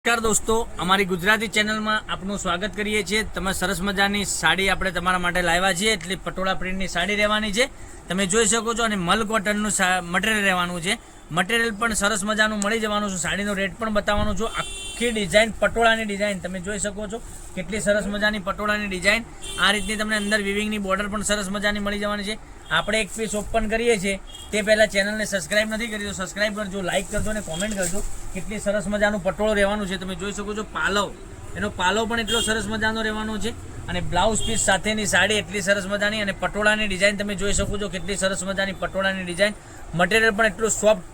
નમસ્કાર દોસ્તો, અમારી ગુજરાતી ચેનલમાં આપનું સ્વાગત કરીએ છીએ। તમે સરસ મજાની સાડી આપણે તમારા માટે લાવ્યા છીએ, એટલે પટોળા પ્રિન્ટની સાડી રહેવાની છે। તમે જોઈ શકો છો અને મલ કોટનનું મટીરિયલ રહેવાનું છે। મટીરિયલ પણ સરસ મજાનું મળી જવાનું છે। સાડીનો રેટ પણ બતાવવાનો છું। આખી ડિઝાઇન પટોળાની ડિઝાઇન તમે જોઈ શકો છો, કેટલી સરસ મજાની પટોળાની ડિઝાઇન। આ રીતની તમને અંદર વિવિંગની બોર્ડર પણ સરસ મજાની મળી જવાની છે। આપણે એક પીસ ઓપન કરીએ છીએ તે પહેલાં ચેનલને સબસ્ક્રાઇબ નથી કરી તો સબસ્ક્રાઇબ કરજો, લાઇક કરજો અને કોમેન્ટ કરજો। કેટલી સરસ મજાનું પટોળું રહેવાનું છે, તમે જોઈ શકો છો। પાલવ, એનો પાલવ પણ એટલો સરસ મજાનો રહેવાનો છે અને બ્લાઉઝ પીસ સાથેની સાડી એટલી સરસ મજાની અને પટોળાની ડિઝાઇન તમે જોઈ શકો છો, કેટલી સરસ મજાની પટોળાની ડિઝાઇન। મટીરિયલ પણ એટલું સોફ્ટ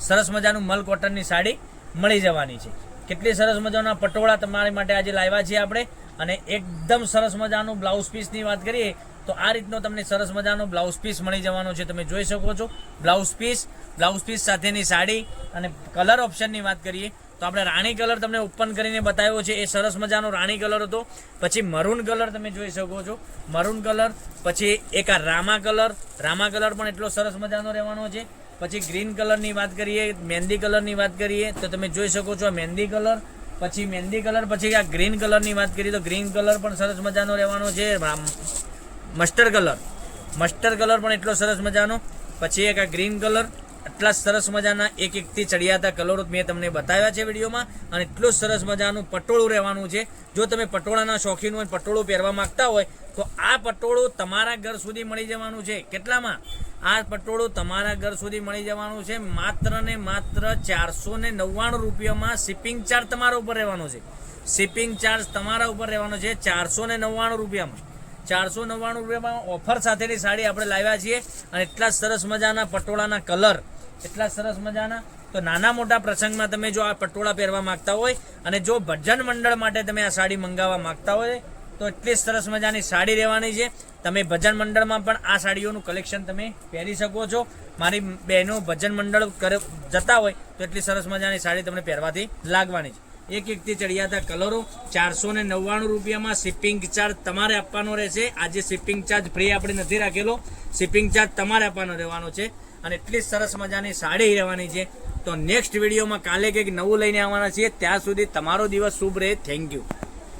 સરસ મજાનું મલ કોટનની સાડી મળી જવાની છે। કેટલી સરસ મજાના પટોળા તમારી માટે આજે લાવ્યા છીએ આપણે। અને એકદમ સરસ મજાનું બ્લાઉઝ પીસની વાત કરીએ તો આ રીતનો તમને સરસ મજાનો બ્લાઉઝ પીસ મળી જવાનો છે, તમે જોઈ શકો છો। બ્લાઉઝ પીસ સાથેની સાડી અને કલર ઓપ્શનની વાત કરીએ તો આપણે રાણી કલર તમને ઓપન કરીને બતાવ્યો છે, એ સરસ મજાનો રાણી કલર હતો। પછી મરૂન કલર તમે જોઈ શકો છો, મરૂન કલર। પછી એક આ રામા કલર પણ એટલો સરસ મજાનો રહેવાનો છે। પછી ગ્રીન કલરની વાત કરીએ, મહેંદી કલરની વાત કરીએ તો તમે જોઈ શકો છો મહેંદી કલર, પછી મહેંદી કલર। પછી આ ગ્રીન કલરની વાત કરીએ તો ગ્રીન કલર પણ સરસ મજાનો રહેવાનો છે। મસ્ટર્ડ કલર પણ એટલો સરસ મજાનો। પછી એક આ ગ્રીન કલર, એટલા સરસ મજાના એકથી ચડિયાતા કલરો મેં તમને બતાવ્યા છે વિડીયોમાં અને એટલું સરસ મજાનું પટોળું રહેવાનું છે। જો તમે પટોળાના શોખીન હોય, પટોળું પહેરવા માંગતા હોય તો આ પટોળું તમારા ઘર સુધી મળી જવાનું છે। કેટલામાં? આ પટોળું તમારા ઘર સુધી મળી જવાનું છે માત્ર ને માત્ર 499 રૂપિયામાં। શિપિંગ ચાર્જ તમારા ઉપર રહેવાનો છે, શિપિંગ ચાર્જ તમારા ઉપર રહેવાનો છે 499 રૂપિયામાં। 499 રૂપિયામાં ઓફર સાથેની સાડી આપણે લાવ્યા છીએ અને એટલા સરસ મજાના પટોળાના કલર, એટલા સરસ મજાના। તો નાના મોટા પ્રસંગમાં તમે જો આ પટોળા પહેરવા માંગતા હોય અને જો ભજન મંડળ માટે તમે આ સાડી મંગાવવા માંગતા હોય તો એટલી સરસ મજાની સાડી રહેવાની છે। તમે ભજન મંડળમાં પણ આ સાડીઓનું કલેક્શન તમે પહેરી શકો છો। મારી બહેનો ભજન મંડળ જતા હોય તો એટલી સરસ મજાની સાડી તમને પહેરવાથી લાગવાની છે। એકથી ચડિયાતા કલરો 499 રૂપિયામાં। શિપિંગ ચાર્જ તમારે આપવાનો રહેશે। આજે શિપિંગ ચાર્જ ફ્રી આપણે નથી રાખેલો, શિપિંગ ચાર્જ તમારે આપવાનો રહેવાનો છે અને એટલી સરસ મજાની સાડી રહેવાની છે। તો નેક્સ્ટ વિડીયોમાં કાલે કંઈક નવું લઈને આવવાના છીએ, ત્યાં સુધી તમારો દિવસ શુભ રહે। Thank you.